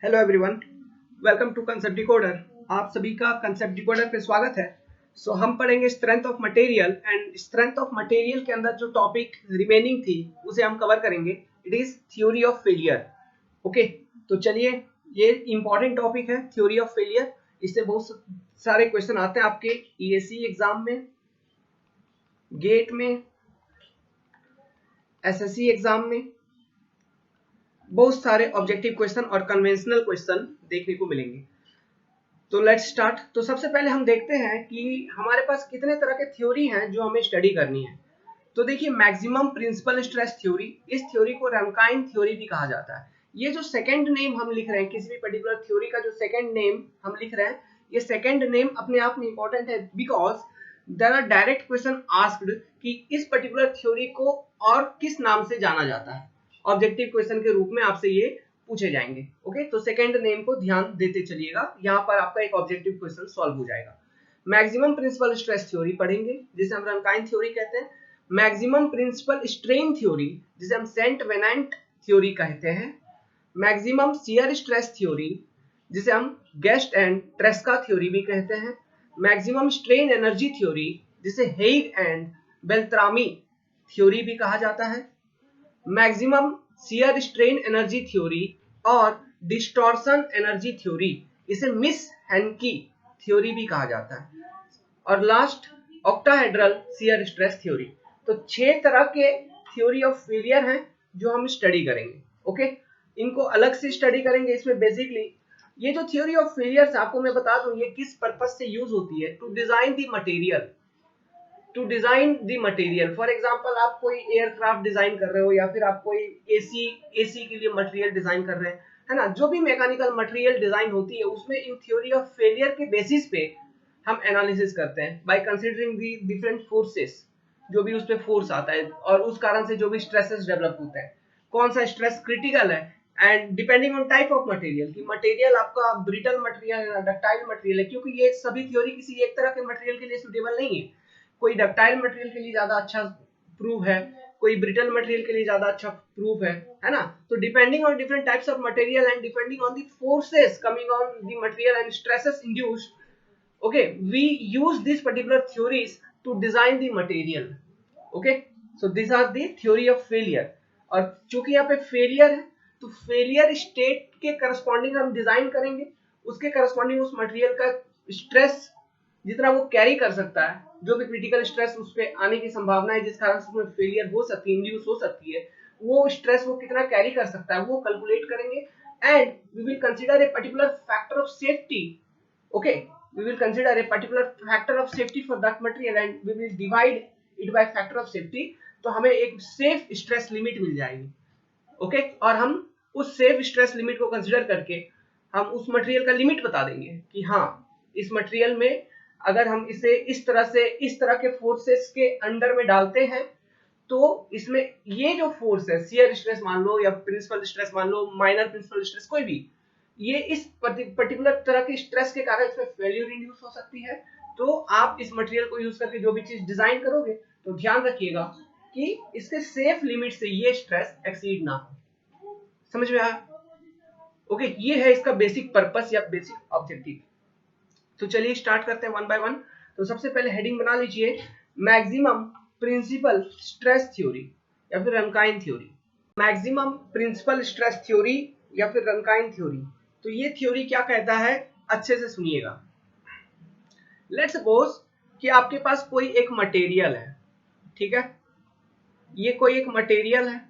Hello everyone, welcome to concept decoder. आप सभी का कंसेप्ट डिकोडर पे स्वागत है। हम पढ़ेंगे strength of material and strength of material के अंदर जो टॉपिक रिमेनिंग थी उसे हम कवर करेंगे। It is theory of failure. Okay, तो चलिए, ये इंपॉर्टेंट टॉपिक है थ्योरी ऑफ फेलियर। इससे बहुत सारे क्वेश्चन आते हैं आपके ईएससी एग्जाम में, गेट में, एसएससी एग्जाम में। बहुत सारे ऑब्जेक्टिव क्वेश्चन और कन्वेंशनल क्वेश्चन देखने को मिलेंगे। तो लेट्स स्टार्ट। तो सबसे पहले हम देखते हैं कि हमारे पास कितने तरह के थ्योरी हैं जो हमें स्टडी करनी है। तो देखिए, मैक्सिमम प्रिंसिपल स्ट्रेस थ्योरी, इस थ्योरी को रैंकाइन थ्योरी भी कहा जाता है। ये जो सेकंड नेम हम लिख रहे हैं, किसी भी पर्टिकुलर थ्योरी का जो सेकंड नेम हम लिख रहे हैं, ये सेकंड नेम अपने आप में इंपॉर्टेंट है because there are direct question asked कि इस पर्टिकुलर थ्योरी को और किस नाम से जाना जाता है। ऑब्जेक्टिव क्वेश्चन के रूप में आपसे ये पूछे जाएंगे। ओके, तो सेकंड नेम को ध्यान देते चलिएगा, यहाँ पर आपका एक ऑब्जेक्टिव क्वेश्चन सॉल्व हो जाएगा। मैक्सिमम प्रिंसिपल स्ट्रेस थ्योरी पढ़ेंगे, जिसे हम रैंकाइन थ्योरी कहते हैं। मैक्सिमम प्रिंसिपल स्ट्रेन थ्योरी, जिसे हम सेंट वेनेंट थ्योरी कहते हैं। मैक्सिमम शियर स्ट्रेस थ्योरी, जिसे हम गेस्ट एंड ट्रेस्का थ्योरी भी कहते हैं। मैक्सिमम स्ट्रेन एनर्जी थ्योरी, जिसे हेग एंड बेल्ट्रामी थ्योरी भी कहा जाता है। Maximum shear strain energy theory और डिस्टॉर्शन एनर्जी थ्योरी, इसे मिस हैंकी थ्योरी भी कहा जाता है। और last, octahedral shear stress theory. तो 6 तरह के थ्योरी ऑफ फेलियर हैं जो हम स्टडी करेंगे। ओके, इनको अलग से स्टडी करेंगे। इसमें बेसिकली ये जो थ्योरी ऑफ फेलियर आपको मैं बता दूं, ये किस पर्पज से यूज होती है। To design the material, to design the material. For example, आप कोई एयरक्राफ्ट डिजाइन कर रहे हो या फिर आप कोई एसी के लिए मटेरियल डिजाइन कर रहे हैं, है ना। जो भी मैकेनिकल मटेरियल डिजाइन होती है उसमें इन थ्योरी ऑफ फेलियर के बेसिस पे हम एनालिसिस करते हैं by considering the different forces, जो भी उस पे फोर्स आता है और उस कारण से जो भी स्ट्रेसेस डेवलप होते हैं, कौन सा स्ट्रेस क्रिटिकल है, and depending on type of material, कि मटेरियल आपका ब्रिटल मटेरियल है, डक्टाइल मटेरियल है, क्योंकि ये सभी थ्योरी किसी एक तरह के मटेरियल के लिए सुटेबल नहीं है। कोई डक्टाइल मटेरियल के लिए ज्यादा अच्छा प्रूव है, कोई ब्रिटल मटेरियल के लिए ज्यादा अच्छा प्रूफ है ना। तो depending on different types of material and depending on the forces coming on the material and stresses induced, okay, we use these particular theories to design the material. Okay, so these are the theory of failure. और चूंकि यहाँ पे failure है तो failure state के corresponding हम design करेंगे, उसके करस्पॉन्डिंग उस मटेरियल का स्ट्रेस जितना वो कैरी कर सकता है, जो भी क्रिटिकल स्ट्रेस उस पे आने की संभावना है जिस कारण से उसमें फेलियर हो सकती है, इंड्यूस हो सकती है, वो स्ट्रेस वो कितना कैरी कर सकता है वो कैलकुलेट करेंगे। And we will consider a particular factor of safety. Okay, we will consider a particular factor of safety for that material and we will divide it by factor of safety। तो हमें एक safe stress limit मिल जाएगी। Okay, और हम उस safe stress limit को consider करके हम उस मटेरियल का लिमिट बता देंगे कि हाँ, इस मटेरियल में अगर हम इसे इस तरह के फोर्सेस के अंडर में डालते हैं तो इसमें ये जो फोर्स है, शियर स्ट्रेस मान लो या प्रिंसिपल स्ट्रेस मान लो, माइनर प्रिंसिपल स्ट्रेस, कोई भी, ये इस पर्टिकुलर तरह के स्ट्रेस के कारण इसमें फेल्यूर इंड्यूस हो सकती है। तो आप इस मटेरियल को यूज करके जो भी चीज डिजाइन करोगे तो ध्यान रखिएगा कि इसके सेफ लिमिट से ये स्ट्रेस एक्सीड ना हो। समझ में आया? ओके, ये है इसका बेसिक पर्पस या बेसिक ऑब्जेक्टिव। तो चलिए स्टार्ट करते हैं वन बाय वन। तो सबसे पहले हेडिंग बना लीजिए, मैक्सिमम प्रिंसिपल स्ट्रेस थ्योरी या फिर Rankine theory. Maximum principal stress theory या फिर रैंकाइन थ्योरी। तो ये थ्योरी क्या कहता है, अच्छे से सुनिएगा। लेट्स सपोज कि आपके पास कोई एक मटेरियल है, ठीक है, ये कोई एक मटेरियल है,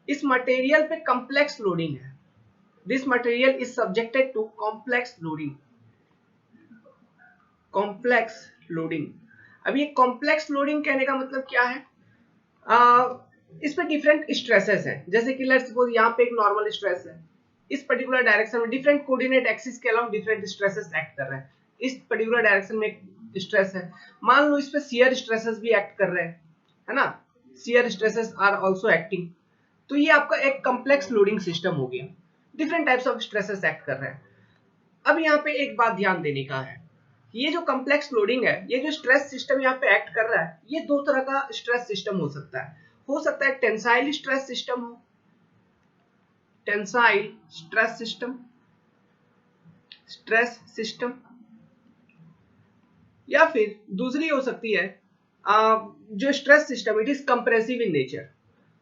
इस मटेरियल पे कॉम्प्लेक्स लोडिंग है। This material is subjected to complex loading. Complex loading, अब ये कॉम्प्लेक्स लोडिंग कहने का मतलब क्या है, इस पे डिफरेंट स्ट्रेसेस हैं। जैसे कि लेट्स सपोज यहाँ पे एक नॉर्मल स्ट्रेस है, इस पर्टिकुलर डायरेक्शन में डिफरेंट कोऑर्डिनेट एक्सिस के अलावा डिफरेंट स्ट्रेसेस एक्ट कर रहे हैं। इस पर्टिकुलर डायरेक्शन में एक स्ट्रेस है, मान लो इस पे शियर स्ट्रेसेस भी एक्ट कर रहे हैं, है ना, shear stresses are also acting. तो ये आपका एक कॉम्प्लेक्स लोडिंग सिस्टम हो गया, different types of stresses act कर रहे हैं। अब यहाँ पे एक बात ध्यान देने का है, ये जो कॉम्प्लेक्स लोडिंग है, ये जो स्ट्रेस सिस्टम यहाँ पे एक्ट कर रहा है, ये दो तरह का स्ट्रेस सिस्टम हो सकता है। हो सकता है टेंसाइल स्ट्रेस सिस्टम हो, tensile stress system, stress system, या फिर दूसरी हो सकती है जो stress system it is compressive in nature,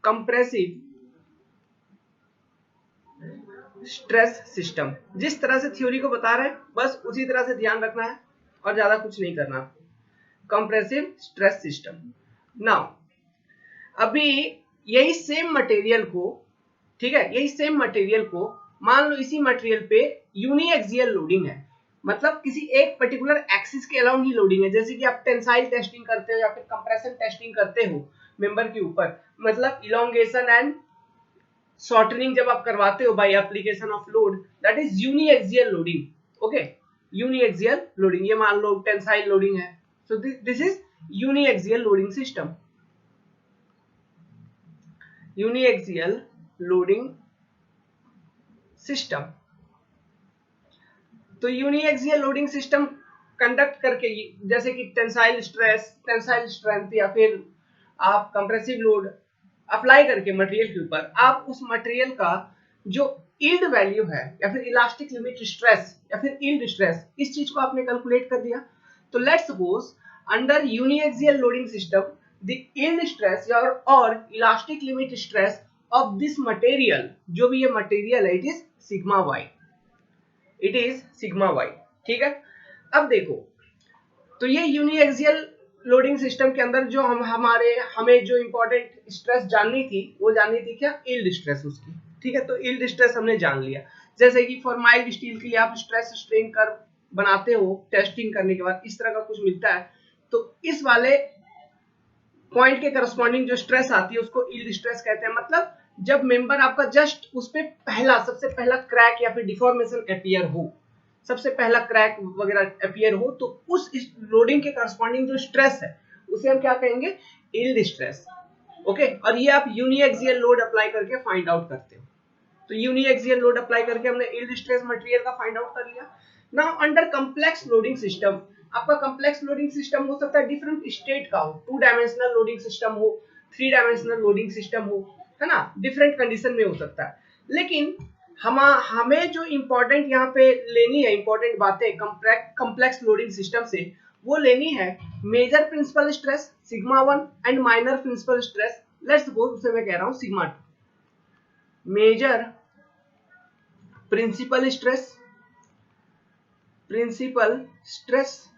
compressive stress system. जिस तरह से थ्योरी को बता रहे हैं बस उसी तरह से ध्यान रखना है और ज्यादा कुछ नहीं करना। Compressive stress system. नाउ अभी यही सेम मटेरियल को, ठीक है, यही सेम मटेरियल को मान लो इसी मटेरियल पे यूनिएक्सियल लोडिंग है, मतलब किसी एक पर्टिकुलर एक्सिस के अलाउंग ही लोडिंग है। जैसे कि आप टेंसाइल टेस्टिंग करते हो या फिर कंप्रेशन टेस्टिंग करते हो मेंबर के ऊपर, मतलब इलोंगेशन एंड शॉर्टनिंग जब आप करवाते हो by application of load, that is uniaxial loading. Okay, uniaxial loading, ये मान लो टेंसाइल लोडिंग है, so this is uniaxial loading system, uniaxial loading system. तो यूनिएक्सियल लोडिंग सिस्टम कंडक्ट करके, जैसे कि टेंसाइल स्ट्रेस, टेंसाइल स्ट्रेंथ, या फिर आप कंप्रेसिव लोड अप्लाई करके मटेरियल के ऊपर, आप उस मटेरियल का जो यील्ड वैल्यू है या फिर इलास्टिक लिमिट स्ट्रेस या फिर यील्ड स्ट्रेस, इस चीज को आपने कैलकुलेट कर दिया। तो let's suppose under uniaxial loading system the yield stress और elastic limit stress of this material, जो भी ये मटेरियल है, it is sigma Y, it is sigma Y. ठीक है, अब देखो, तो ये यूनिएक्सियल लोडिंग सिस्टम के अंदर जो हमें जो इंपॉर्टेंट स्ट्रेस जाननी थी, वो जाननी थी क्या, यील्ड स्ट्रेस उसकी। ठीक है, तो यील्ड स्ट्रेस हमने जान लिया। जैसे कि फॉर माइल्ड स्टील के लिए आप स्ट्रेस स्ट्रेन कर्व बनाते हो टेस्टिंग करने के बाद, इस तरह का कुछ मिलता है, तो इस वाले पॉइंट के करस्पॉन्डिंग जो स्ट्रेस आती है उसको यील्ड स्ट्रेस कहते हैं। मतलब जब मेंबर आपका जस्ट उस पे सबसे पहला क्रैक या फिर डिफॉर्मेशन अपीयर हो, सबसे पहला क्रैक वगैरह अपीयर हो, तो उस लोडिंग के करस्पॉन्डिंग जो स्ट्रेस है उसे हम क्या कहेंगे, यील्ड स्ट्रेस। ओके, और ये आप यूनिएक्सियल लोड अप्लाई करके फाइंड आउट करते हो। तो यूनिएक्सियल लोड अप्लाई करके हमने यील्ड स्ट्रेस मटेरियल का फाइंड आउट कर लिया। Now under complex loading system, आपका कॉम्प्लेक्स लोडिंग सिस्टम हो सकता है डिफरेंट स्टेट का हो, 2 डायमेंशनल लोडिंग सिस्टम हो, 3 डायमेंशनल लोडिंग सिस्टम हो, है ना, डिफरेंट कंडीशन में हो सकता है। लेकिन हमें जो इंपॉर्टेंट यहाँ पे लेनी है, इंपॉर्टेंट बातें कॉम्प्लेक्स लोडिंग सिस्टम से, वो लेनी है major principal stress sigma 1 and minor principal stress, let's suppose उसे मैं कह रहा हूं सिग्मा 2। मेजर प्रिंसिपल स्ट्रेस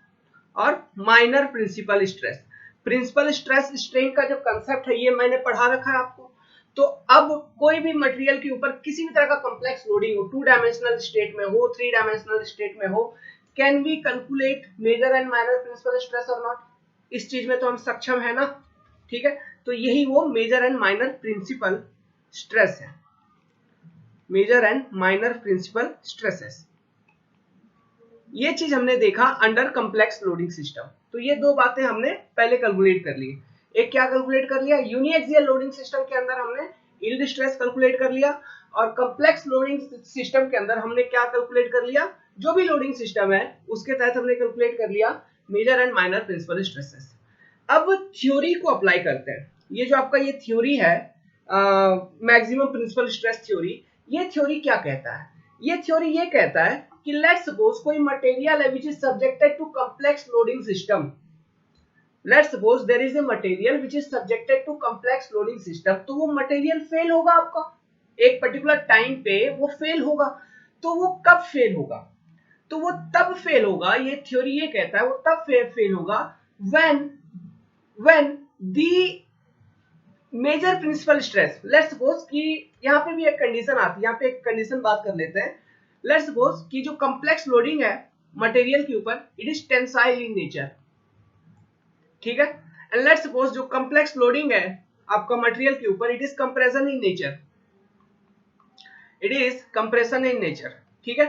और minor principal stress. Principal stress strain का जो कंसेप्ट है ये मैंने पढ़ा रखा है आपको। तो अब कोई भी मटेरियल के ऊपर किसी भी तरह का कॉम्प्लेक्स लोडिंग हो, 2 डायमेंशनल स्टेट में हो, 3 डायमेंशनल स्टेट में हो, can we calculate major and minor principal stress और नॉट, इस चीज में तो हम सक्षम है ना। ठीक है, तो यही वो major and minor principal stress है, major and minor principal stresses. ये चीज हमने देखा अंडर कॉम्प्लेक्स लोडिंग सिस्टम। तो ये 2 बातें हमने पहले कैलकुलेट कर ली। एक क्या कैलकुलेट कर लिया, यूनिएक्सियल लोडिंग सिस्टम के अंदर हमने यील्ड स्ट्रेस कैलकुलेट कर लिया, और कॉम्प्लेक्स लोडिंग सिस्टम के अंदर हमने क्या कैलकुलेट कर लिया, जो भी लोडिंग सिस्टम है उसके तहत हमने कैलकुलेट कर लिया major and minor principal stresses. अब थ्योरी को अप्लाई करते हैं। ये जो आपका ये थ्योरी है मैक्सिमम प्रिंसिपल स्ट्रेस थ्योरी, ये थ्योरी क्या कहता है, ये थ्योरी ये कहता है कि लेट्स सपोज कोई मटेरियल है which is subjected to complex loading system, let's suppose there is a material which is subjected to complex loading system, तो वो मटेरियल फेल होगा आपका एक पर्टिकुलर टाइम पे, वो फेल होगा। तो वो कब फेल होगा, तो वो तब फेल होगा, ये थ्योरी ये कहता है वो तब फेल होगा when the major principal stress, let's suppose कि यहाँ पे भी एक कंडीशन आती है, यहाँ पे एक कंडीशन बात कर लेते हैं। लेट्स सपोज कि जो कॉम्प्लेक्स लोडिंग है मटेरियल के ऊपर, it is tensile in nature, ठीक है, एंड लेट्स सपोज जो कॉम्प्लेक्स लोडिंग है आपका मटेरियल के ऊपर, it is compression in nature, it is compression in nature. ठीक है,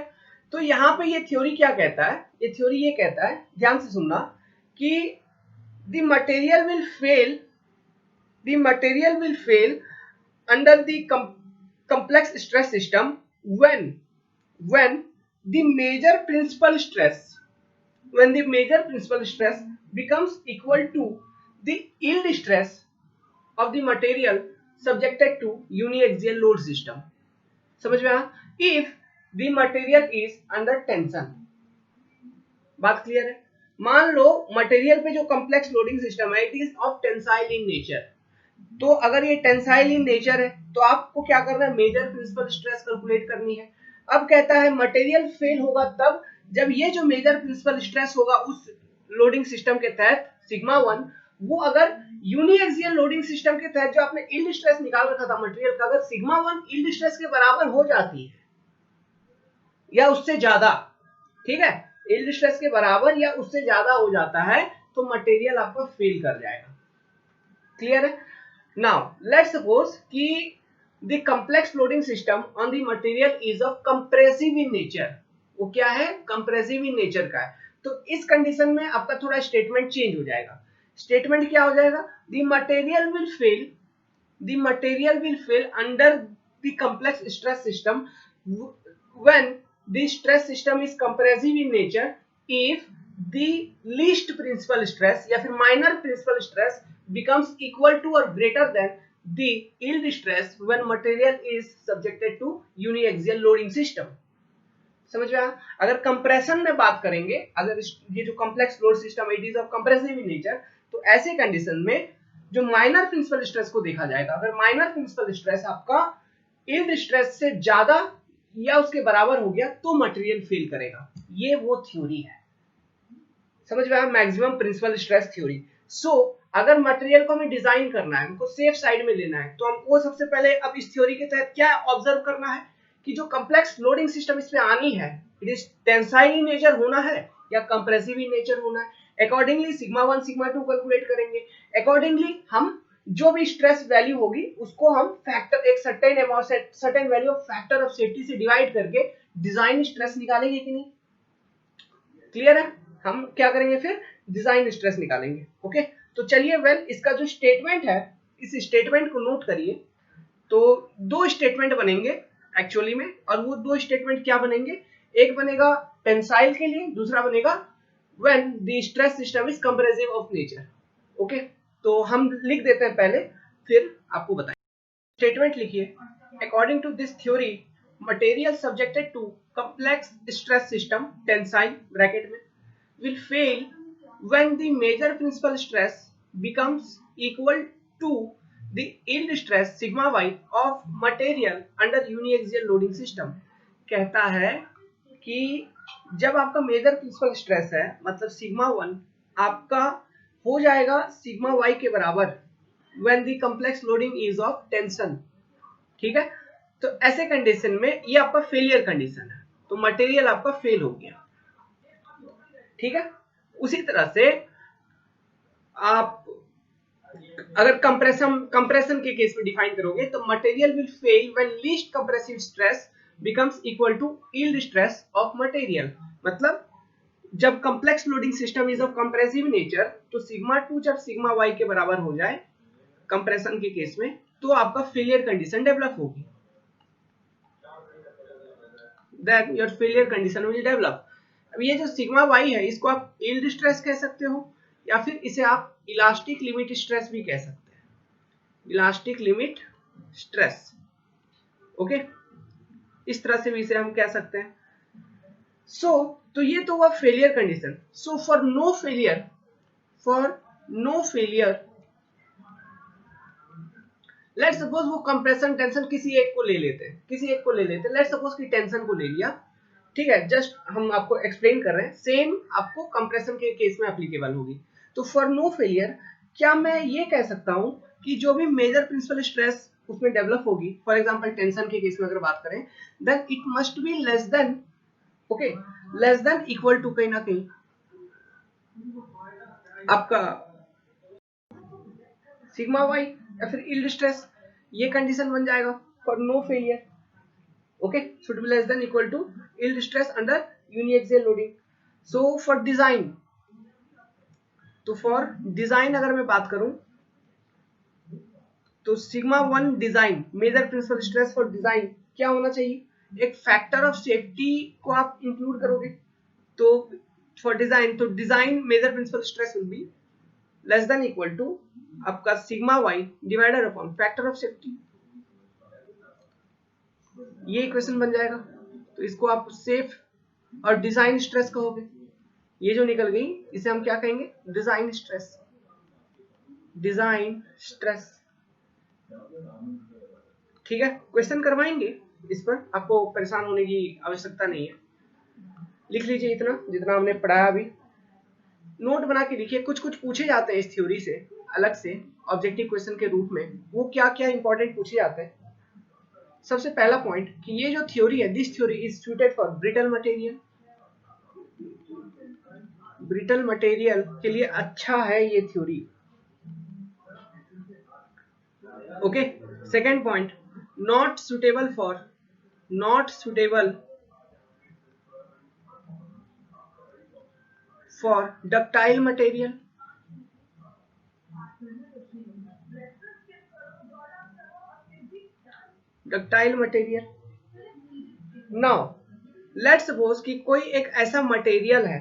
तो यहाँ पे ये थ्योरी क्या कहता है, ये थ्योरी ये कहता है, ध्यान से सुनना, कि the material will fail under the complex stress system when the major principal stress becomes equal to the yield stress of the material subjected to uniaxial load system। समझ में आया? The material is under tension. बात clear है? मान लो material पे जो complex loading system है it is of tensile in nature. तो अगर ये टेंसाइल इन नेचर है तो आपको क्या करना है, मेजर प्रिंसिपल स्ट्रेस कैलकुलेट करनी है। अब कहता है मटेरियल फेल होगा तब जब ये जो मेजर प्रिंसिपल स्ट्रेस होगा उस लोडिंग सिस्टम के तहत सिग्मा 1, वो अगर यूनिएक्सियल लोडिंग सिस्टम के तहत जो आपने यील्ड स्ट्रेस निकाल रखा था मटेरियल का, अगर सिग्मा 1 यील्ड स्ट्रेस के बराबर हो जाती है या उससे ज्यादा, ठीक है, यील्ड स्ट्रेस के बराबर या उससे ज्यादा हो जाता है तो मटेरियल आपका फेल कर जाएगा। क्लियर है? नाउ लेट्स सपोज कि the complex loading system on the material is of compressive in nature. वो क्या है? कंप्रेसिव इन नेचर का है। तो इस कंडीशन में आपका थोड़ा स्टेटमेंट चेंज हो जाएगा। स्टेटमेंट क्या हो जाएगा? The material will fail under the complex stress system when the stress system is compressive in nature if the least principal stress या फिर minor principal stress becomes equal to or greater than the yield stress when material is subjected to uniaxial loading system। समझ में आया? अगर compression में बात करेंगे, अगर ये जो complex load system it is of compressive in nature, तो ऐसे कंडीशन में जो माइनर प्रिंसिपल स्ट्रेस को देखा जाएगा। अगर माइनर प्रिंसिपल स्ट्रेस आपका यील्ड स्ट्रेस से ज्यादा या उसके बराबर हो गया तो मटेरियल फेल करेगा। ये वो थ्योरी है, समझ में आया? Maximum principal stress theory. So अगर मटेरियल को हमें डिजाइन करना है, हमको सेफ साइड में लेना है, तो हमको सबसे पहले अब इस थ्योरी के तहत क्या ऑब्जर्व करना है कि जो कॉम्प्लेक्स लोडिंग सिस्टम इस पे आनी है it is tensile in nature होना है या कंप्रेसिव इन नेचर होना है। अकॉर्डिंगली सिग्मा 1 सिग्मा 2 कैलकुलेट करेंगे। अकॉर्डिंगली हम जो भी स्ट्रेस वैल्यू होगी उसको हम फैक्टर एक certain amount certain value of factor of safety से डिवाइड करके डिजाइन स्ट्रेस निकालेंगे कि नहीं? क्लियर है? हम क्या करेंगे फिर? डिजाइन स्ट्रेस निकालेंगे। ओके, तो चलिए वेल इसका जो स्टेटमेंट है इस स्टेटमेंट को नोट करिए। तो दो स्टेटमेंट बनेंगे एक्चुअली में, और वो दो स्टेटमेंट क्या बनेंगे? एक बनेगा टेंसाइल के लिए, दूसरा बनेगा when the stress system is compressive of nature. Okay, तो हम लिख देते हैं पहले फिर आपको बताएं। स्टेटमेंट लिखिए, according to this theory material subjected to complex stress system tensile bracket में will fail when the major principal stress becomes equal to the yield stress sigma y of material under uniaxial loading system। कहता है कि जब आपका major principal stress है मतलब sigma 1 आपका हो जाएगा सिग्मा y के बराबर when the complex loading is of tension। ठीक है, तो ऐसे कंडीशन में ये आपका फेलियर कंडीशन है, तो मटेरियल आपका फेल हो गया। ठीक है, उसी तरह से आप अगर कंप्रेशन के केस में डिफाइन करोगे तो material will fail when least compressive stress becomes equal to yield stress of material. मतलब जब complex loading system is of compressive nature तो सिग्मा 2 जब सिग्मा y के बराबर हो जाए कंप्रेशन के केस में तो आपका फेलियर कंडीशन डेवलप होगी। Then your failure condition will develop। अब ये जो सिग्मा y है इसको आप यील्ड स्ट्रेस कह सकते हो या फिर इसे आप इलास्टिक लिमिट स्ट्रेस भी कह सकते हैं, इलास्टिक लिमिट स्ट्रेस। ओके, इस तरह से भी इसे हम कह सकते हैं। तो ये तो हुआ failure condition. So for no failure let's suppose वो कंप्रेशन टेंशन किसी एक को ले लेते हैं, लेट्स सपोज कि टेंशन को ले लिया। ठीक है, जस्ट हम आपको एक्सप्लेन कर रहे हैं, सेम आपको कंप्रेशन के केस में एप्लीकेबल होगी। तो फॉर नो फेलियर क्या मैं ये कह सकता हूं कि जो भी मेजर प्रिंसिपल स्ट्रेस उसमें डेवलप होगी, फॉर एग्जांपल टेंशन के केस में अगर बात करें, then it must be less than, okay, less than equal to कहीं ना कहीं आपका सिग्मा y या फिर यील्ड स्ट्रेस, ये कंडीशन बन जाएगा for no failure. Okay, should be less than equal to yield stress under uniaxial loading. So for design अगर मैं बात करूं तो sigma 1 design major principal stress for design क्या होना चाहिए? एक फैक्टर ऑफ सेफ्टी को आप इंक्लूड करोगे तो फॉर डिजाइन, तो design major principal stress will be less than equal to आपका sigma y divided upon factor of safety. ये इक्वेशन बन जाएगा। तो इसको आप सेफ और डिजाइन स्ट्रेस कहोगे। ये जो निकल गई इसे हम क्या कहेंगे, डिजाइन स्ट्रेस, डिजाइन स्ट्रेस। ठीक है, क्वेश्चन करवाएंगे इस पर, आपको परेशान होने की आवश्यकता नहीं है। लिख लीजिए इतना जितना हमने पढ़ाया अभी, नोट बना के लिखिए। कुछ कुछ पूछे जाते हैं इस थ्योरी से अलग से ऑब्जेक्टिव क्वेश्चन के रूप में, वो क्या क्या इंपॉर्टेंट पूछे जाते हैं। सबसे पहला पॉइंट कि ये जो थ्योरी है, this theory is suited for brittle material, brittle material के लिए अच्छा है ये theory. Okay, second point, not suitable for, not suitable for ductile material, ductile material. Now let's suppose कि कोई एक ऐसा मटेरियल है,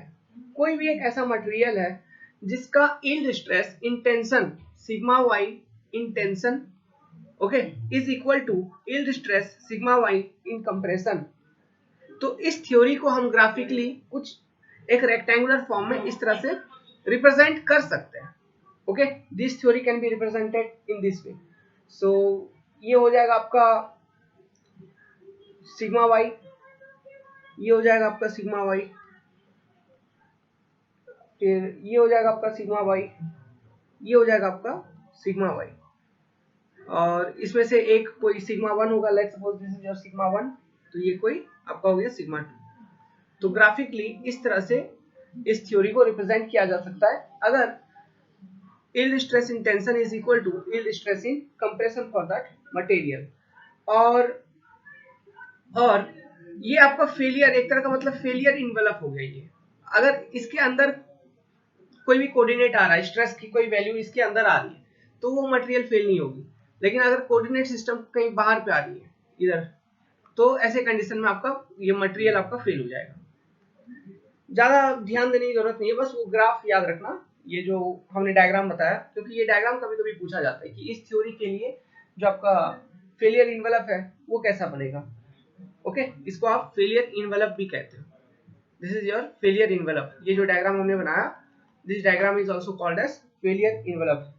कोई भी एक ऐसा मटेरियल है जिसका yield stress in tension sigma Y in tension, okay, is equal to yield stress sigma Y in compression. तो इस थ्योरी को हम ग्राफिकली कुछ एक रेक्टेंगुलर फॉर्म में इस तरह से रिप्रेजेंट कर सकते हैं। Okay, this theory can be represented in this way. So ये हो जाएगा आपका सिग्मा वाई, ये हो जाएगा आपका सिग्मा वाई, फिर ये हो जाएगा आपका सिग्मा वाई, ये हो जाएगा आपका सिग्मा वाई, और इसमें से एक कोई सिग्मा वन होगा, let's suppose this is your sigma one, तो ये कोई आपका हो गया सिग्मा टू। तो ग्राफिकली इस तरह से इस थ्योरी को रिप्रेजेंट किया जा सकता है अगर yield stress in tension is equal to yield stress in compression for that material. और ये आपका फेलियर, एक तरह का मतलब फेलियर इन्वेलप हो गया ये। अगर इसके अंदर कोई भी कोऑर्डिनेट आ रहा है, स्ट्रेस की कोई वैल्यू इसके अंदर आ रही है, तो वो मटेरियल फेल नहीं होगी। लेकिन अगर कोऑर्डिनेट सिस्टम कहीं बाहर पे आ रही है इधर, तो ऐसे कंडीशन में आपका ये मटेरियल आपका फेल हो जाएगा। ज्यादा ध्यान देने की जरूरत नहीं है, बस वो ग्राफ याद रखना, ये जो हमने डायग्राम बताया, क्योंकि ये डायग्राम कभी कभी पूछा जाता है कि इस थ्योरी के लिए जो आपका फेलियर इन्वेलप है वो कैसा बनेगा। ओके, इसको आप फेलियर इन्वेलप भी कहते हो। This is your failure envelope. ये जो डायग्राम हमने बनाया, this diagram is also called as failure envelope.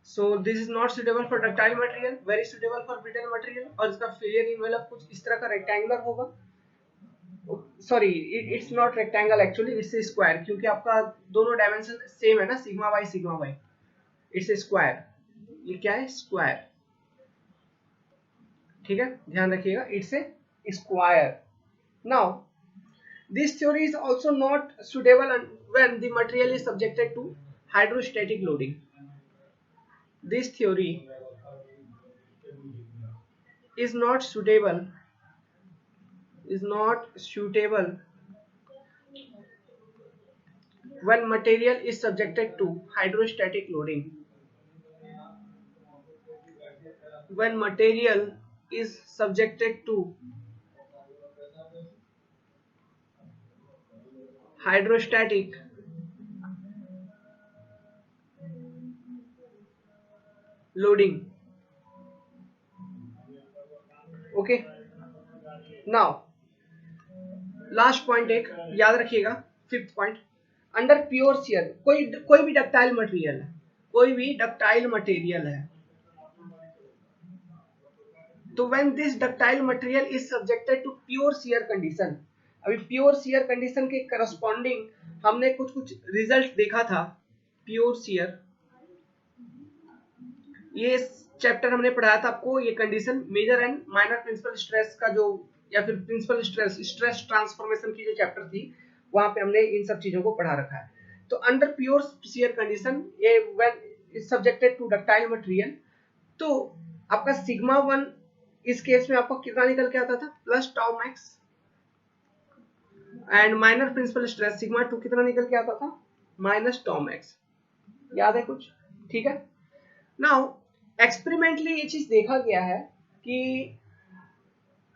So this is not suitable for ductile material, very suitable for brittle material, और इसका फेलियर इन्वेलप कुछ इस तरह का रेक्टेंगुलर होगा। Sorry, it's not rectangle actually, it's a square, क्योंकि आपका दोनों डायमेंशन सेम है ना, sigma Y, it's a square. ये क्या है, स्क्वायर। ठीक है, ध्यान रखिएगा, it's a square. Now this theory is also not suitable when the material is subjected to hydrostatic loading. This theory is not suitable when material is subjected to hydrostatic loading. When material is subjected to hydrostatic loading. Okay, now last point एक याद रखिएगा, fifth point, under pure shear, कोई भी ductile material है, कोई भी ductile material है, तो when this ductile material is subjected to pure shear condition. अभी प्योर शियर कंडीशन के करस्पॉन्डिंग हमने कुछ कुछ रिजल्ट देखा था। प्योर शियर, ये चैप्टर हमने पढ़ाया था आपको, ये condition major and minor principal stress का जो, या फिर प्रिंसिपल स्ट्रेस ट्रांसफॉर्मेशन की जो चैप्टर थी, वहां पे हमने इन सब चीजों को पढ़ा रखा है। तो अंडर प्योर शियर कंडीशन, ये when is subjected to ductile material, तो आपका सिग्मा वन इस केस में आपको कितना निकल के आता था, plus tau max, and minor principal stress sigma two कितना निकल के आता था, माइनस टाउ मैक्स। याद है कुछ? ठीक है। नाउ एक्सपेरिमेंटली ये चीज देखा गया है कि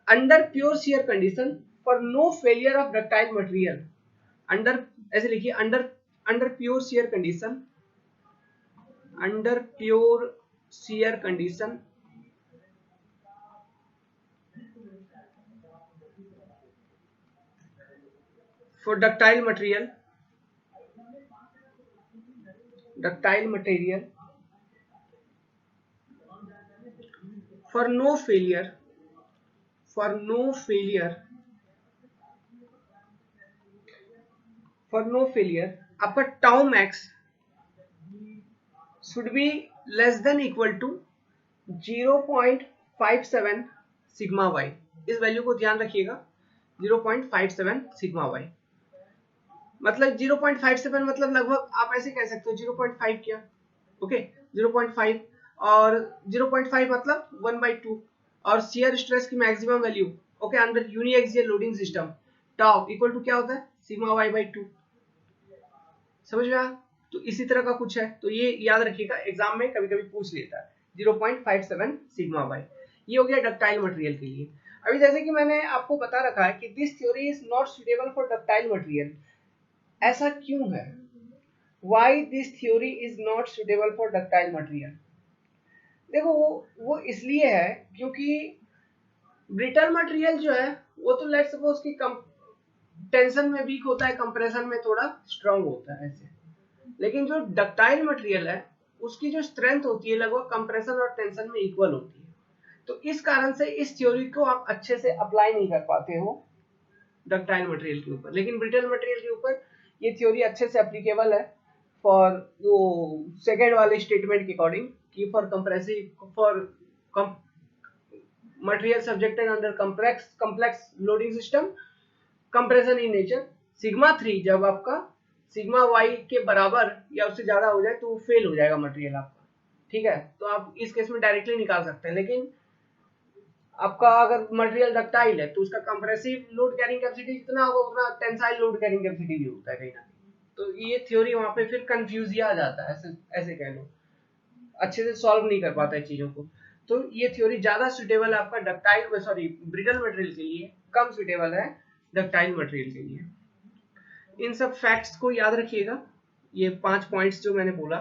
under pure shear condition for no failure of ductile material, under, ऐसे लिखिए, under pure shear condition, under pure shear condition for ductile material for no failure आपका tau max should be less than equal to 0.57 sigma y। इस value को ध्यान रखिएगा, 0.57 sigma y मतलब 0.57 मतलब लगभग आप ऐसे कह सकते हो 0.5 क्या, ओके 0.5 और 0.5 मतलब 1/2 और शियर स्ट्रेस की maximum value okay under uniaxial loading system tau equal to क्या होता है सिग्मा y/2। समझ में आया? तो इसी तरह का कुछ है, तो ये याद रखिएगा, एग्जाम में कभी कभी पूछ लेता है 0.57 सिग्मा y। ये हो गया डक्टाइल मटेरियल के लिए। अभी जैसे कि मैंने आपको बता रखा है कि this theory is not suitable for ductile material. ऐसा क्यों है? Why this theory is not suitable for ductile material? देखो वो इसलिए है क्योंकि ब्रिटल मटेरियल जो है वो तो लेट्स सपोज कि टेंशन में वीक होता है, कंप्रेशन में थोड़ा स्ट्रांग होता है ऐसे, लेकिन जो डक्टाइल मटेरियल है उसकी जो स्ट्रेंथ होती है लगभग कंप्रेशन और टेंशन में इक्वल होती है। तो इस कारण से इस थ्योरी को आप अच्छे से अप्लाई नहीं कर पाते हो डक्टाइल मटेरियल के ऊपर, लेकिन ब्रिटल मटेरियल के ऊपर ये थ्योरी अच्छे से एप्लीकेबल है फॉर वो सेकेंड वाले स्टेटमेंट के अकॉर्डिंग कि for compressive for material subjected under complex loading system compression in nature sigma 3 जब आपका सिग्मा y के बराबर या उससे ज्यादा हो जाए तो वो फेल हो जाएगा मटेरियल आपका, ठीक है। तो आप इस केस में डायरेक्टली निकाल सकते हैं, लेकिन आपका अगर मटेरियल डक्टाइल है तो उसका कंप्रेसिव लोड कैरिंग कैपेसिटी जितना होगा उतना टेंसाइल लोड कैरिंग कैपेसिटी भी होता है कहीं ना कहीं। तो ये थ्योरी वहां पे फिर कंफ्यूजिया आ जाता है, ऐसे कह लो, अच्छे से सॉल्व नहीं कर पाता है चीजों को। तो ये थ्योरी ज्यादा सुटेबल है आपका डक्टाइल सॉरी ब्रिटल मटेरियल के लिए, कम सुटेबल है डक्टाइल मटेरियल के लिए। इन सब फैक्ट्स को याद रखिएगा, ये 5 पॉइंट्स जो मैंने बोला।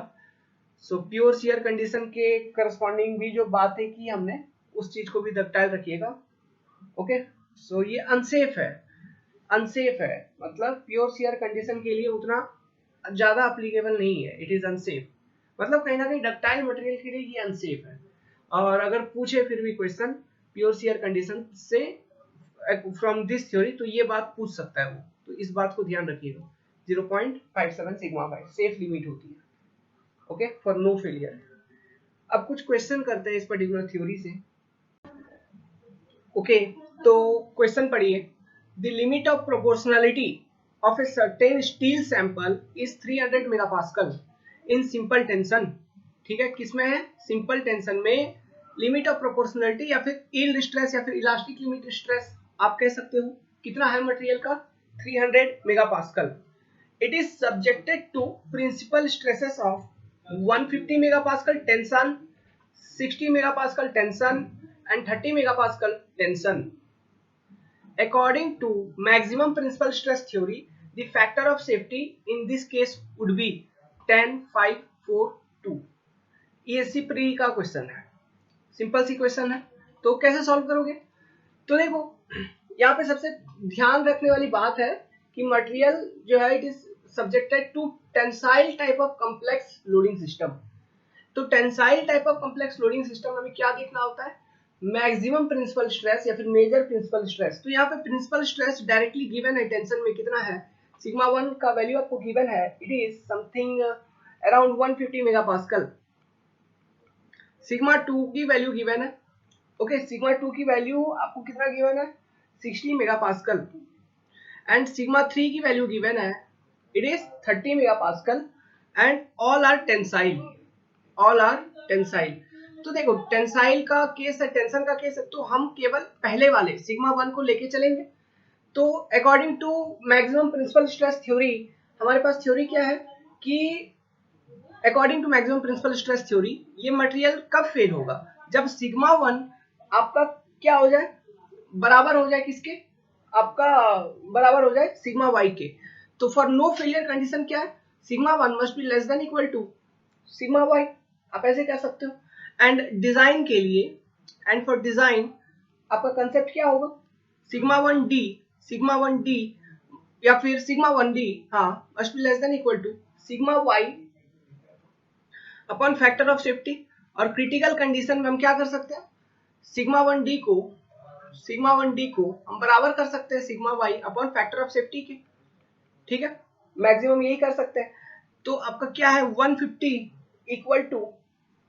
सो प्योर शियर कंडीशन के करस्पॉन्डिंग भी जो बातें की हमने उस चीज को भी डक्टाइल रखिएगा, ओके। सो ये अनसेफ है मतलब प्योर शियर कंडीशन के लिए उतना ज्यादा एप्लीकेबल नहीं है, इट इज अनसेफ, मतलब कहीं ना कहीं डक्टाइल मटेरियल के लिए ये अनसेफ है। और अगर पूछे फिर भी क्वेश्चन प्योर शियर कंडीशन से फ्रॉम दिस थ्योरी तो ये बात पूछ सकता है वो, तो इस बात को ध्यान रखिएगा। 0.57 सिग्मा 5 सेफ लिमिट होती है, ओके, फॉर नो फेलियर। अब कुछ क्वेश्चन करते हैं इस पर्टिकुलर थ्योरी से, ओके। तो क्वेश्चन पढ़िए, the limit of proportionality of a certain steel sample is 300 megapascal in simple tension, ठीक है। किसमें है? सिंपल टेंशन में लिमिट ऑफ प्रोपोर्शनलिटी या फिर यील्ड स्ट्रेस या फिर इलास्टिक लिमिट स्ट्रेस आप कह सकते हो, कितना है मटेरियल का? 300 megapascal. It is subjected to principal stresses of 150 megapascal tension, 60 megapascal tension and 30 megapascal tension. According to maximum principal stress theory, the factor of safety in this case would be 10, 5, 4, 2. ये pre का question है, simple सी question है, तो कैसे solve करोगे? तो देखो यहाँ पे सबसे ध्यान रखने वाली बात है कि मटेरियल जो है it is subjected to tensile type of complex loading system। तो tensile type of complex loading system में क्या देखना होता है? मैक्सिमम प्रिंसिपल स्ट्रेस या फिर मेजर प्रिंसिपल स्ट्रेस। तो यहाँ पे प्रिंसिपल स्ट्रेस डायरेक्टली गिवन है टेंशन में, कितना है? सिग्मा 1 का वैल्यू आपको गिवन है, it is something around 150 megapascal. Sigma 2 की वैल्यू गिवन है, ओके, सिग्मा 2 की वैल्यू आपको कितना गिवन है? 60 मेगापास्कल। एंड सिग्मा 3 की वैल्यू गिवन है, it is 30 megapascal and all are tensile, तो देखो टेंसाइल का केस है, टेंशन का केस है, तो हम केवल पहले वाले सिग्मा 1 को लेके चलेंगे। तो according to maximum principal stress theory हमारे पास थ्योरी क्या है कि according to maximum principal stress theory ये मटेरियल कब फेल होगा? जब सिग्मा 1 आपका क्या हो जाए? बराबर हो जाए किसके? आपका बराबर हो जाए सिग्मा y के। तो फॉर नो फेलियर कंडीशन क्या है? Sigma 1 must be less than equal to sigma y, आप ऐसे कह सकते हो। एंड डिजाइन के लिए, एंड फॉर डिजाइन आपका कंसेप्ट क्या होगा? सिग्मा 1 डी या फिर सिग्मा 1d, हाँ, must be less than equal to sigma y upon factor of safety. और क्रिटिकल कंडीशन में हम क्या कर सकते हैं, सिग्मा 1d को हम बराबर कर सकते हैं sigma y upon factor of safety के, ठीक है, मैक्सिमम यही कर सकते हैं। तो आपका क्या है 150 इक्वल टू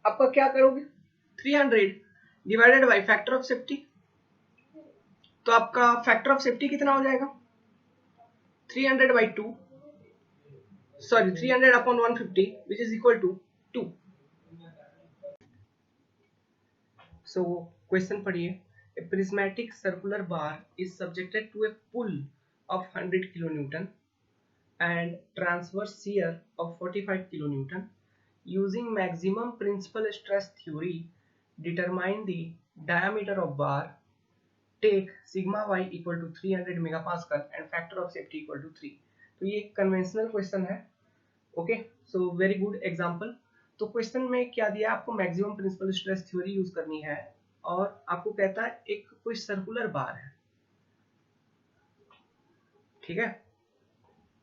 आपका क्या करोगे 300 divided by factor of safety. तो आपका फैक्टर ऑफ सेफ्टी कितना हो जाएगा 300 by 2, sorry 300 upon 150 which is equal to 2। So question पढ़िए, a prismatic circular bar is subjected to a pull of 100 kilo newton and transverse shear of 45 kilonewton. Using maximum principal stress theory, determine the diameter of bar. Take sigma y equal to 300 megapascal and factor of safety equal to 3. तो ये conventional question है। Okay, so very good example. तो question में क्या दिया, आपको maximum principal stress theory use करनी है और आपको कहता है एक कोई सर्कुलर बार है, ठीक है,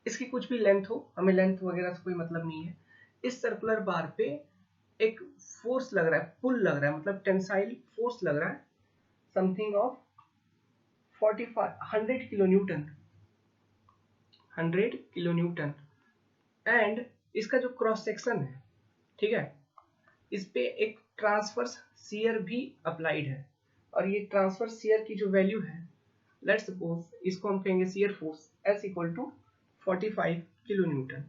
इसकी कुछ भी लेंथ हो, हमें लेंथ वगैरह से कोई मतलब नहीं है। इस सर्कुलर बार पे एक फोर्स लग रहा है, पुल लग रहा है, मतलब टेंसाइल फोर्स लग रहा है, something of 100 kilo Newton, 100 kilo Newton. And इसका जो क्रॉस सेक्शन है, ठीक है, इस पे एक ट्रांसवर्स शियर भी अप्लाइड है। और ये ट्रांसवर्स शियर की जो वैल्यू है, लेट्स सपोज इसको हम कहेंगे shear force S equal to 45 kilo newton.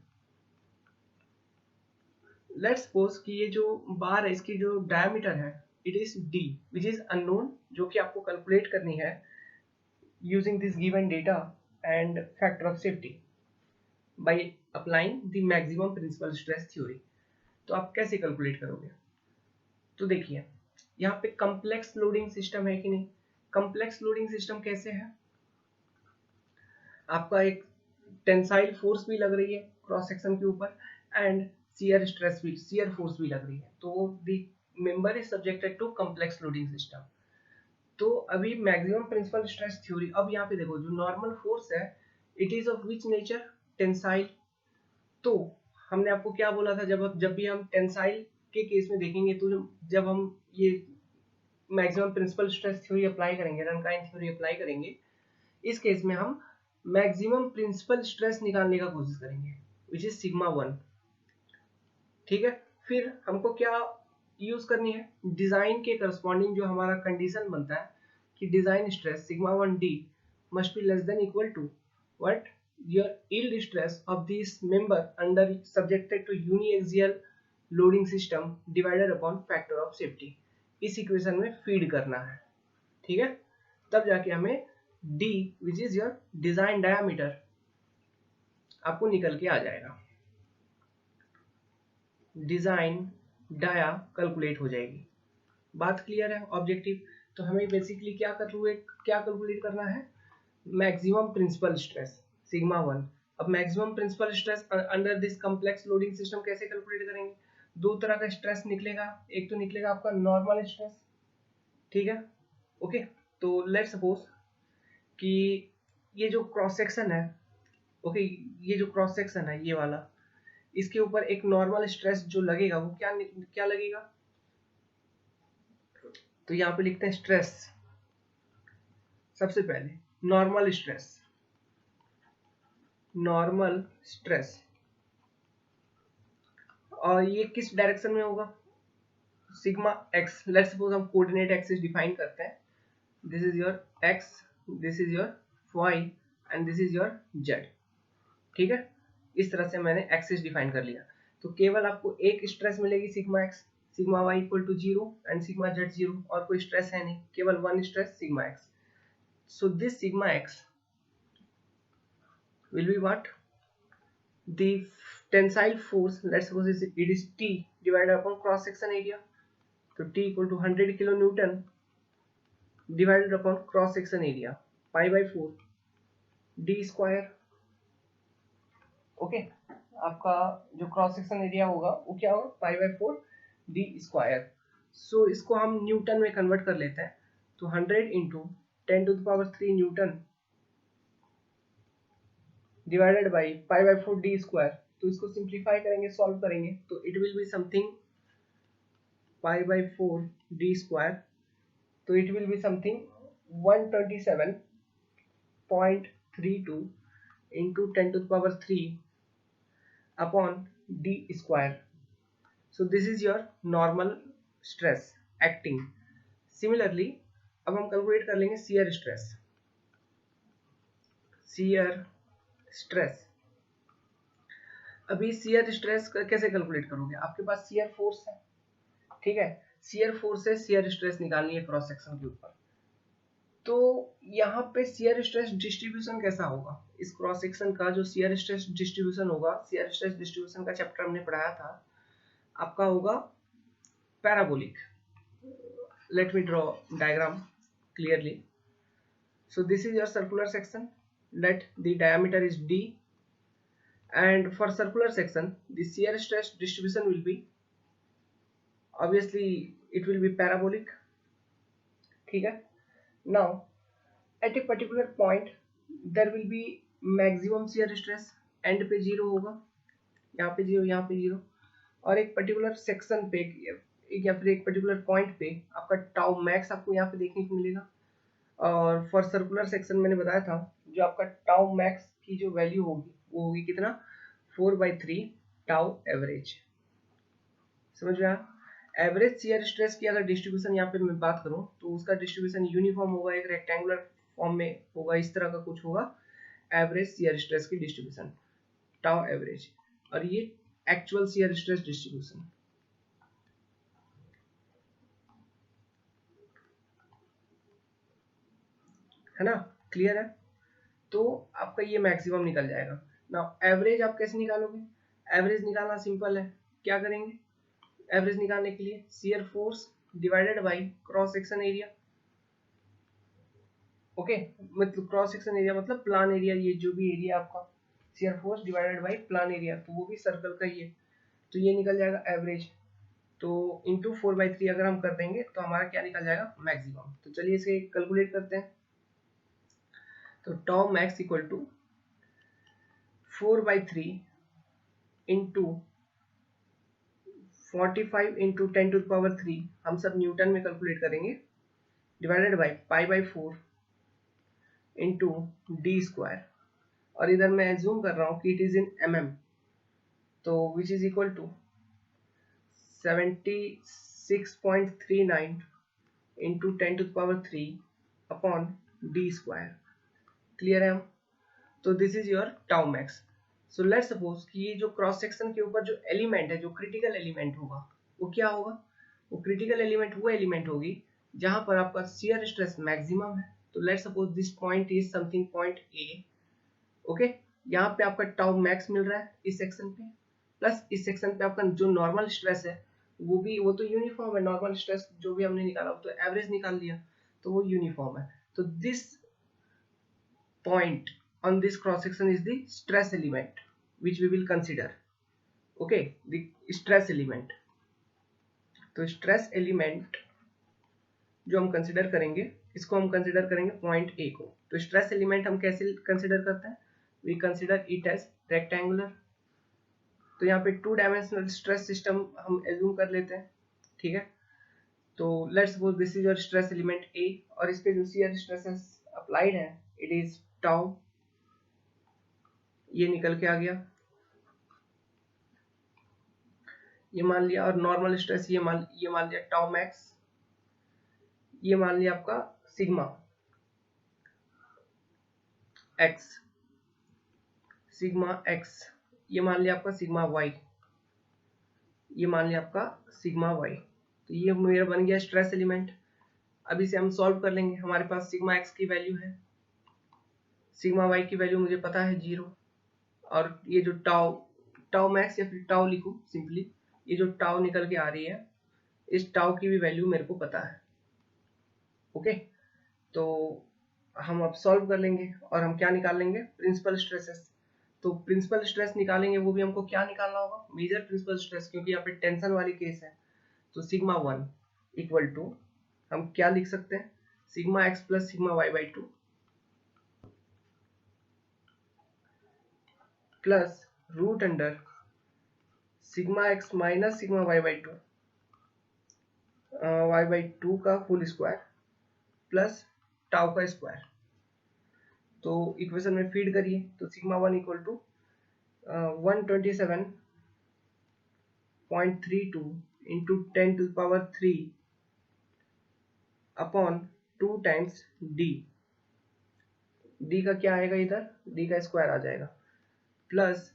Let's suppose कि ये जो बार है इसकी जो डायमीटर है it is d which is unknown, जो कि आपको कैलकुलेट करनी है using this given data and factor of safety by applying the maximum principal stress theory. तो आप कैसे कैलकुलेट करोगे, तो देखिए यहाँ पे कम्प्लेक्स लोडिंग सिस्टम है कि नहीं। कम्प्लेक्स लोडिंग सिस्टम कैसे है, आपका एक टेंसाइल फोर्स भी लग रही है क्रॉस सेक्शन के ऊपर एंड शियर स्ट्रेस भी, शियर फोर्स भी लग रही है, तो the member is subjected to complex loading system. तो अभी मैक्सिमम प्रिंसिपल स्ट्रेस थ्योरी, अब यहाँ पे देखो जो नॉर्मल फोर्स है it is of which nature, tensile. तो हमने आपको क्या बोला था, जब भी हम टेंसाइल के केस में देखेंगे, तो जब हम ये maximum principal stress theory apply करेंगे, रनकाइन थ्योरी अप्लाई करेंगे, इस केस में हम मैक्सिमम प्रिंसिपल स्ट्रेस निकालने का कोशिश करेंगे विच इज सिग्मा 1, ठीक है। फिर हमको क्या यूज करनी है, डिजाइन के करस्पॉन्डिंग जो हमारा कंडीशन बनता है कि design stress sigma 1d must be less than equal to what, your yield stress of this member under subjected to uniaxial loading system divided upon factor of safety. इस equation में feed करना है, ठीक है, तब जाके हमें d which is your design diameter आपको निकल के आ जाएगा, डिजाइन डाया कैलकुलेट हो जाएगी। बात क्लियर है ऑब्जेक्टिव। तो हमें बेसिकली क्या कैलकुलेट करना है, मैक्सिमम प्रिंसिपल स्ट्रेस सिग्मा 1। अब maximum principal stress under this complex loading system कैसे कैलकुलेट करेंगे, दो तरह का स्ट्रेस निकलेगा, एक तो निकलेगा आपका नॉर्मल स्ट्रेस, ठीक है, ओके। तो लेट्स सपोज कि ये जो क्रॉस सेक्शन है, ओके, ये जो क्रॉस सेक्शन है ये वाला, इसके ऊपर एक नॉर्मल स्ट्रेस जो लगेगा वो क्या लगेगा, तो यहाँ पे लिखते हैं स्ट्रेस, सबसे पहले नॉर्मल स्ट्रेस, और ये किस डायरेक्शन में होगा, सिग्मा एक्स। लेट्स सपोज हम कोऑर्डिनेट एक्सिस डिफाइन करते हैं, this is your X, this is your Y and this is your Z, ठीक है। इस तरह से मैंने एक्सिस डिफाइन कर लिया। तो केवल आपको एक स्ट्रेस मिलेगी sigma X, sigma Y equal to 0 and sigma Z 0, और कोई स्ट्रेस है नहीं, केवल one stress sigma X. So this sigma X will be what, the tensile force, let's suppose it is T divided upon cross section area, so T equal to 100 kilo Newton divided upon cross section area, pi by 4 d square, okay. आपका जो cross section area होगा वो क्या होगा, pi by 4 D square. सो इसको हम Newton में convert कर लेते हैं, तो 100 into 10 to the power 3 newton divided by pi by 4 D square. तो इसको सिंप्लीफाई करेंगे, सॉल्व करेंगे तो it will be something pi by 4 D square, तो it will be something 127.32 into 10 to the power 3 upon d square. So this is your normal stress acting. Similarly अब हम calculate कर लेंगे shear stress. shear stress, अभी shear stress कैसे calculate करोगे? आपके पास shear force है, ठीक है, shear force से shear stress निकालनी है क्रॉस सेक्शन के ऊपर। तो यहाँ पे shear stress डिस्ट्रीब्यूशन कैसा होगा? इस क्रॉस सेक्शन का जो shear stress डिस्ट्रीब्यूशन होगा, shear stress डिस्ट्रीब्यूशन का चैप्टर हमने पढ़ाया था, आपका होगा parabolic. Let me draw diagram clearly. So this is your circular section. Let the diameter is d, and for circular section the shear stress distribution will be, obviously it will be parabolic, ठीक है। Now at a particular point there will be maximum shear stress, end पे 0 होगा, यहाँ पे 0, यहाँ पे 0, और एक पर्टिकुलर सेक्शन पे या फिर एक पर्टिकुलर पॉइंट पे आपका टाउ मैक्स आपको यहाँ पे देखने को मिलेगा। और फॉर सर्कुलर सेक्शन मैंने बताया था जो आपका टाउ मैक्स की जो वैल्यू होगी वो होगी कितना, 4/3 टाउ एवरेज। समझ में आया? एवरेज शियर स्ट्रेस की अगर डिस्ट्रीब्यूशन यहाँ पे मैं बात करूँ तो उसका डिस्ट्रीब्यूशन यूनिफॉर्म होगा, एक रेक्टेंगुलर फॉर्म में होगा, इस तरह का कुछ होगा एवरेज शियर स्ट्रेस की डिस्ट्रीब्यूशन, टाउ एवरेज, और ये एक्चुअल शियर स्ट्रेस डिस्ट्रीब्यूशन है ना, क्लियर है? तो आपका ये मैक्सिमम निकल जाएगा ना। एवरेज आप कैसे निकालोगे? एवरेज निकालना सिंपल है, क्या करेंगे एवरेज निकालने के लिए? Shear force divided by cross section area. Okay, मतलब क्रॉस सेक्शन एरिया मतलब प्लान एरिया, ये जो भी एरिया आपका, shear force divided by plan area, तो वो भी सर्कल का ही है, तो ये निकल जाएगा एवरेज। तो इंटू 4/3 अगर हम कर देंगे तो हमारा क्या निकल जाएगा, मैक्सिमम। तो चलिए इसे कैलकुलेट करते हैं। तो tau max equal to 4/3 into 45 into 10 to the power 3, हम सब न्यूटन में कैलकुलेट करेंगे, divided by pi by 4 into D square, और इधर मैं एज्यूम कर रहा हूँ कि इट इज इन mm, तो which is equal to 76.39 into 10 to the power 3 upon D square. Clear है हम? तो this is your tau max. So let's suppose कि ये जो क्रॉस सेक्शन के ऊपर जो एलिमेंट है, जो क्रिटिकल एलिमेंट होगा, वो क्या होगा? वो क्रिटिकल एलिमेंट वो एलिमेंट होगी जहां पर आपका शियर स्ट्रेस मैक्सिमम है। तो let's suppose this point is something point A. Okay, यहाँ पे आपका टाउ मैक्स मिल रहा है इस सेक्शन पे, प्लस इस सेक्शन पे आपका जो नॉर्मल स्ट्रेस है वो तो यूनिफॉर्म है, नॉर्मल स्ट्रेस जो भी हमने निकाला तो एवरेज निकाल लिया, तो वो यूनिफॉर्म है। तो this point on this cross section is the stress element which we will consider. Okay, the stress element, तो stress element जो हम कंसिडर करेंगे, इसको हम कंसिडर करेंगे पॉइंट ए को। तो स्ट्रेस एलिमेंट हम कैसे कंसिडर करते हैं? We consider it as rectangular. तो यहाँ पे 2 डायमेंशनल स्ट्रेस सिस्टम हम एज्यूम कर लेते हैं, ठीक है। तो let's suppose this is your stress element A, और इस पे जो शियर स्ट्रेसेस अप्लाइड है इट इज टाउ, ये निकल के आ गया, ये मान लिया, और नॉर्मल स्ट्रेस ये मान लिया टाउ मैक्स, ये मान लिया आपका सिग्मा एक्स, ये मान लिया आपका सिग्मा वाई, ये मान लिया आपका सिग्मा वाई। तो ये मेरा बन गया स्ट्रेस एलिमेंट। अब इसे हम सॉल्व कर लेंगे। हमारे पास सिग्मा एक्स की वैल्यू है, सिग्मा वाई की वैल्यू मुझे पता है 0, और ये जो टाउ मैक्स या फिर टाउ लिखूं सिंपली, ये जो टाउ निकल के आ रही है, इस टाउ की भी वैल्यू मेरे को पता है। ओके, तो हम अब सॉल्व कर लेंगे और हम क्या निकाल लेंगे, प्रिंसिपल स्ट्रेसेस। तो प्रिंसिपल स्ट्रेस निकालेंगे, वो भी हमको क्या निकालना होगा, मेजर प्रिंसिपल स्ट्रेस, क्योंकि यहाँ पे टेंशन वाली केस है। तो सिग्मा 1 इक्वल टू हम क्या लिख सकते हैं, sigma X plus sigma Y by 2। Plus root under sigma X minus sigma Y by two का फुल स्क्वायर प्लस टाउ का स्क्वायर। तो इक्वेशन में फीड करिए तो sigma 1 equal to 127.32 into 10⁻³ upon 2 times D. D का क्या आएगा, इधर डी का स्क्वायर आ जाएगा, प्लस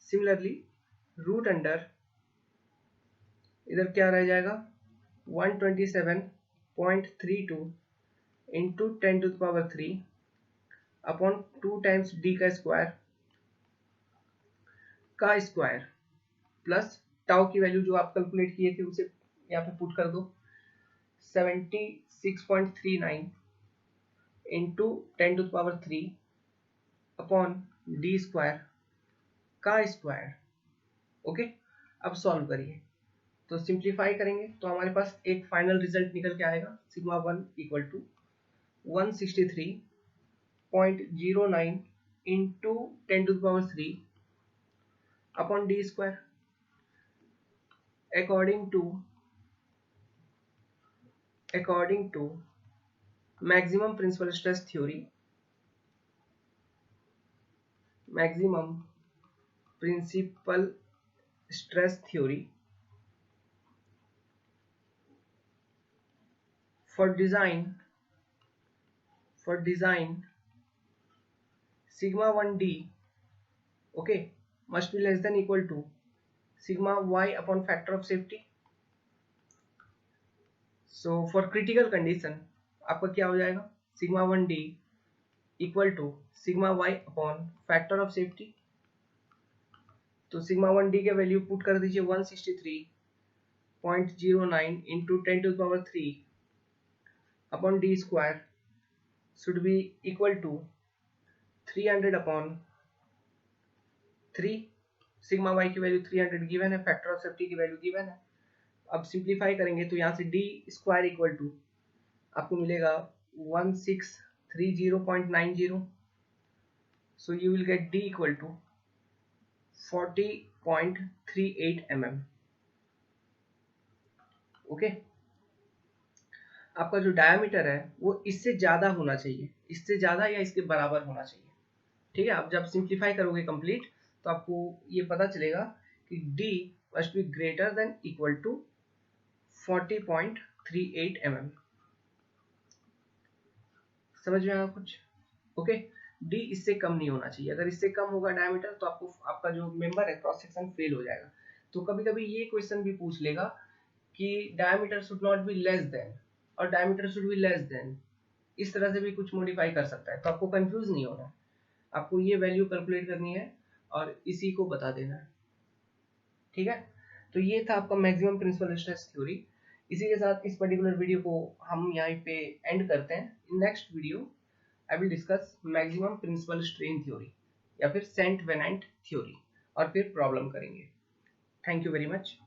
सिमिलरली रूट अंडर इधर क्या रह जाएगा 127.32 इंटू 10⁻³ अपॉन 2 टाइम्स डी का स्क्वायर प्लस टाउ की वैल्यू जो आप कैलकुलेट किए थे उसे यहाँ पे पुट कर दो 76.39 इंटू 10⁻³ अपॉन डी स्क्वायर का स्क्वायर। ओके, अब सॉल्व करिए तो सिंप्लीफाई करेंगे तो हमारे पास एक फाइनल रिजल्ट निकल के आएगा sigma 1 equal to 163.09 into 10⁻³ upon D square. according to maximum principal stress theory, for design sigma 1d okay must be less than equal to sigma y upon factor of safety. So for critical condition आपका क्या हो जाएगा sigma 1d equal to sigma y upon factor of safety. तो sigma 1d के value put कर दीजिए 163.09 into 10⁻³ upon D square should be equal to 300 upon 3। Sigma y की value 300 given है, फैक्टर ऑफ सेफ्टी की वैल्यू गिवन है। अब simplify करेंगे तो यहाँ से डी स्क्वायर इक्वल टू आपको मिलेगा 1630.90। So you will get D equal to 40.38 mm। Okay, आपका जो डायमीटर है वो इससे ज्यादा होना चाहिए, इससे ज्यादा या इसके बराबर होना चाहिए। ठीक है, आप जब सिंप्लीफाई करोगे कंप्लीट तो आपको ये पता चलेगा कि d must be greater than equal to 40.38 mm। समझ में आया कुछ? ओके, d इससे कम नहीं होना चाहिए। अगर इससे कम होगा डायमीटर तो आपको आपका जो मेंबर है क्रॉस सेक्शन फेल हो जाएगा। तो कभी कभी ये क्वेश्चन भी पूछ लेगा कि diameter should not be less than और diameter should be less than, इस तरह से भी कुछ मॉडिफाई कर सकता है। तो आपको कंफ्यूज नहीं होना, आपको ये वैल्यू कैलकुलेट करनी है और इसी को बता देना है। ठीक है, तो ये था आपका मैक्सिमम प्रिंसिपल स्ट्रेस थ्योरी। इसी के साथ इस पर्टिकुलर वीडियो को हम यहाँ पे एंड करते हैं। In next video I will discuss maximum principal strain theory या फिर सेंट वेनेंट थ्योरी और फिर प्रॉब्लम करेंगे। Thank you very much.